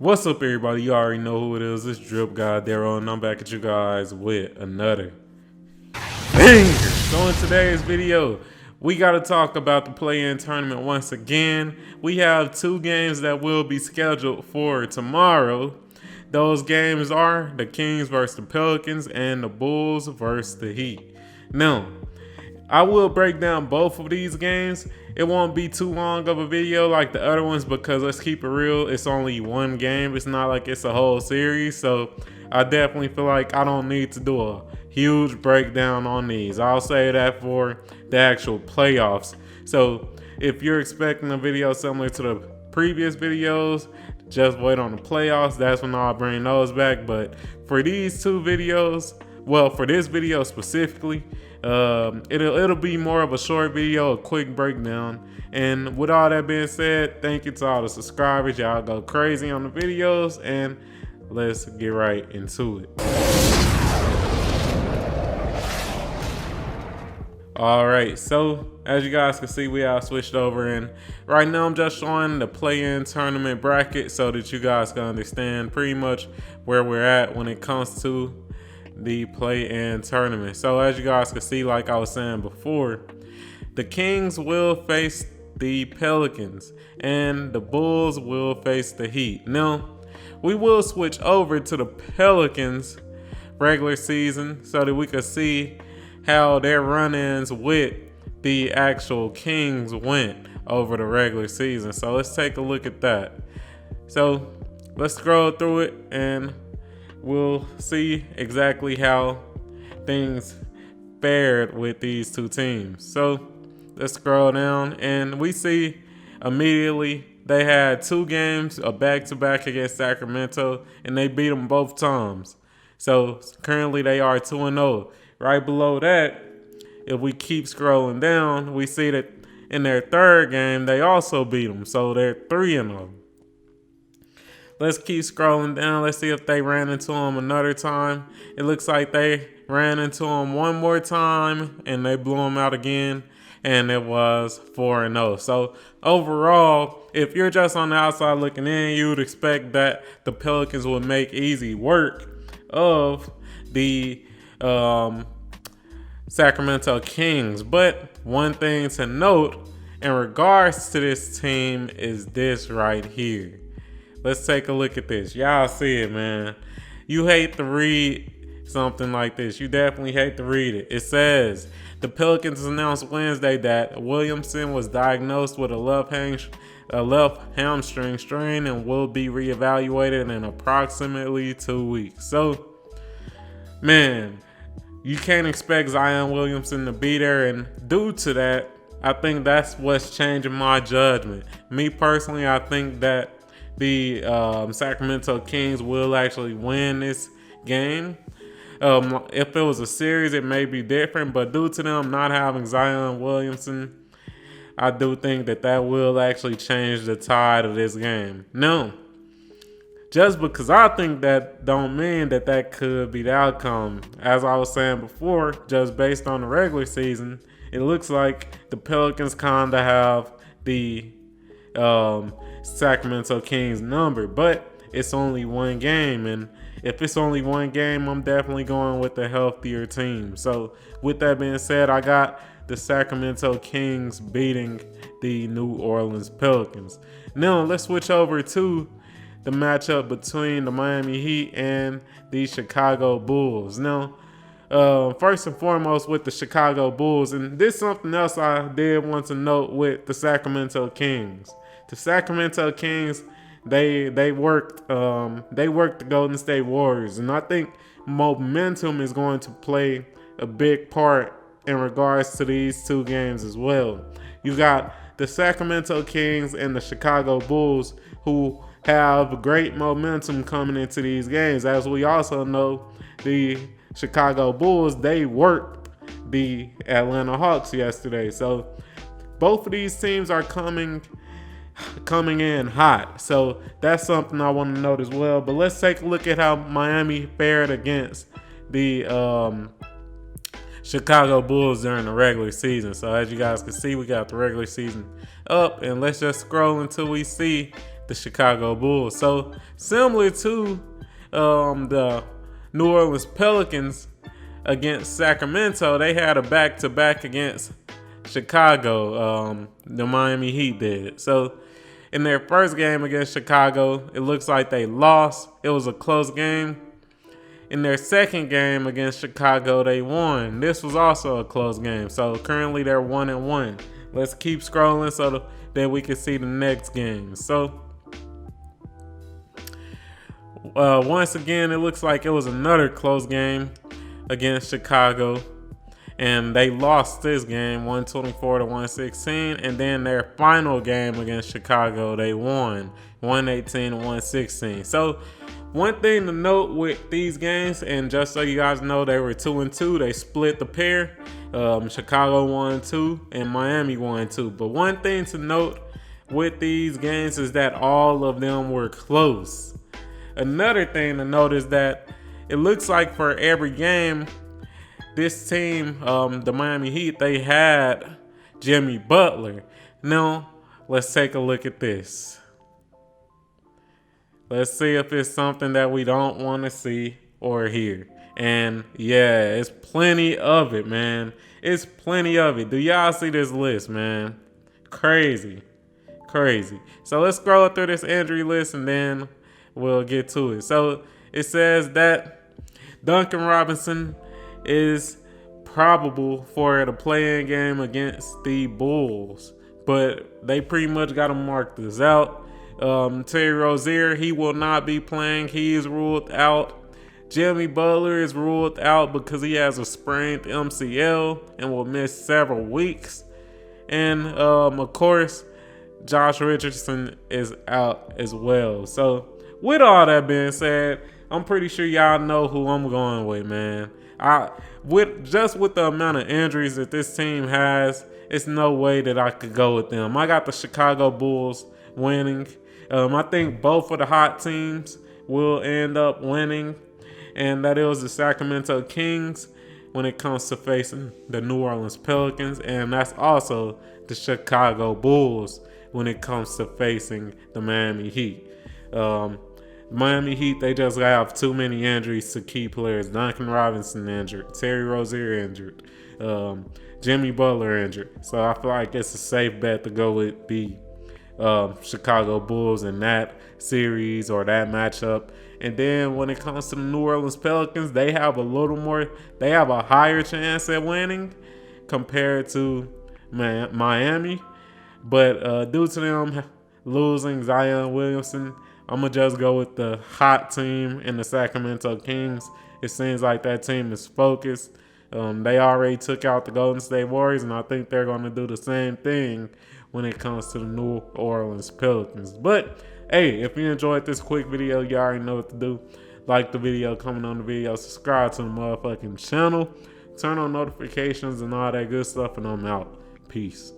What's up, everybody? You already know who it is. It's DripGodDero, and I'm back at you guys with another banger. So in today's video, we got to talk about the play-in tournament once again. We have two games that will be scheduled for tomorrow. Those games are the Kings versus the Pelicans and the Bulls versus the Heat. Now, I will break down both of these games. It won't be too long of a video like the other ones because let's keep it real, it's only one game. It's not like it's a whole series, so I definitely feel like I don't need to do a huge breakdown on these. I'll say that for the actual playoffs. So if you're expecting a video similar to the previous videos, just wait on the playoffs. That's when I'll bring those back. But for these two videos, well, for this video specifically, it'll be more of a short video, a quick breakdown. And with all that being said, thank you to all the subscribers. Y'all go crazy on the videos, and let's get right into it. All right, so as you guys can see, we have switched over, and right now I'm just showing the play-in tournament bracket so that you guys can understand pretty much where we're at when it comes to the play-in tournament. So as you guys can see, like I was saying before, the Kings will face the Pelicans and the Bulls will face the Heat. Now, we will switch over to the Pelicans regular season so that we can see how their run-ins with the actual Kings went over the regular season. So let's take a look at that. So let's scroll through it and we'll see exactly how things fared with these two teams. So let's scroll down and we see immediately they had two games, a back-to-back against Sacramento, and they beat them both times. So currently they are 2-0. Right below that, if we keep scrolling down, we see that in their third game, they also beat them. So they're 3-0. Let's keep scrolling down. Let's see if they ran into them another time. It looks like they ran into them one more time and they blew them out again. And it was 4-0. So overall, if you're just on the outside looking in, you would expect that the Pelicans would make easy work of the Sacramento Kings. But one thing to note in regards to this team is this right here. Let's take a look at this. Y'all see it, man. You hate to read something like this. You definitely hate to read it. It says, the Pelicans announced Wednesday that Williamson was diagnosed with a left hamstring strain and will be reevaluated in approximately 2 weeks. So, man, you can't expect Zion Williamson to be there, and due to that, I think that's what's changing my judgment. Me personally, I think that the Sacramento Kings will actually win this game. If it was a series, it may be different, but due to them not having Zion Williamson, I do think that will actually change the tide of this game. No, just because I think that don't mean that could be the outcome. As I was saying before, just based on the regular season, it looks like the Pelicans kind of have the Sacramento Kings number, but it's only one game, and if it's only one game, I'm definitely going with the healthier team. So with that being said, I got the Sacramento Kings beating the New Orleans Pelicans. Now let's switch over to the matchup between the Miami Heat and the Chicago Bulls. Now, first and foremost with the Chicago Bulls, and this is something else I did want to note with the Sacramento Kings. The Sacramento Kings, they worked the Golden State Warriors, and I think momentum is going to play a big part in regards to these two games as well. You got the Sacramento Kings and the Chicago Bulls who have great momentum coming into these games. As we also know, the Chicago Bulls, they worked the Atlanta Hawks yesterday. So both of these teams are coming in hot. So that's something I want to note as well. But let's take a look at how Miami fared against the Chicago Bulls during the regular season. So as you guys can see, we got the regular season up, and let's just scroll until we see the Chicago Bulls. So similar to the New Orleans Pelicans against Sacramento, they had a back-to-back against Chicago. The Miami Heat did. So in their first game against Chicago, it looks like they lost. It was a close game. In their second game against Chicago, they won. This was also a close game. So currently they're 1-1. Let's keep scrolling so that we can see the next game. So once again, it looks like it was another close game against Chicago. And they lost this game 124-116. And then their final game against Chicago, they won 118-116. So one thing to note with these games, and just so you guys know, they were 2-2. They split the pair. Chicago won 2 and Miami won 2. But one thing to note with these games is that all of them were close. Another thing to note is that it looks like for every game, this team, the Miami Heat, they had Jimmy Butler. Now, let's take a look at this. Let's see if it's something that we don't want to see or hear. And yeah, it's plenty of it, man. It's plenty of it. Do y'all see this list, man? Crazy. So let's scroll through this injury list and then we'll get to it. So it says that Duncan Robinson is probable for the play-in game against the Bulls, but they pretty much got him marked this out. Terry Rozier, he will not be playing. He is ruled out. Jimmy Butler is ruled out because he has a sprained MCL and will miss several weeks. And of course, Josh Richardson is out as well. So with all that being said, I'm pretty sure y'all know who I'm going with, man. With the amount of injuries that this team has, it's no way that I could go with them. I got the Chicago Bulls winning. I think both of the hot teams will end up winning, and that is the Sacramento Kings when it comes to facing the New Orleans Pelicans, and that's also the Chicago Bulls when it comes to facing the Miami Heat. Miami Heat, they just have too many injuries to key players. Duncan Robinson injured, Terry Rozier injured, Jimmy Butler injured. So I feel like it's a safe bet to go with the Chicago Bulls in that series or that matchup. And then when it comes to the New Orleans Pelicans, they have a higher chance at winning compared to Miami. But due to them losing Zion Williamson, I'm going to just go with the hot team in the Sacramento Kings. It seems like that team is focused. They already took out the Golden State Warriors, and I think they're going to do the same thing when it comes to the New Orleans Pelicans. But, hey, if you enjoyed this quick video, you already know what to do. Like the video, comment on the video, subscribe to the motherfucking channel, turn on notifications and all that good stuff, and I'm out. Peace.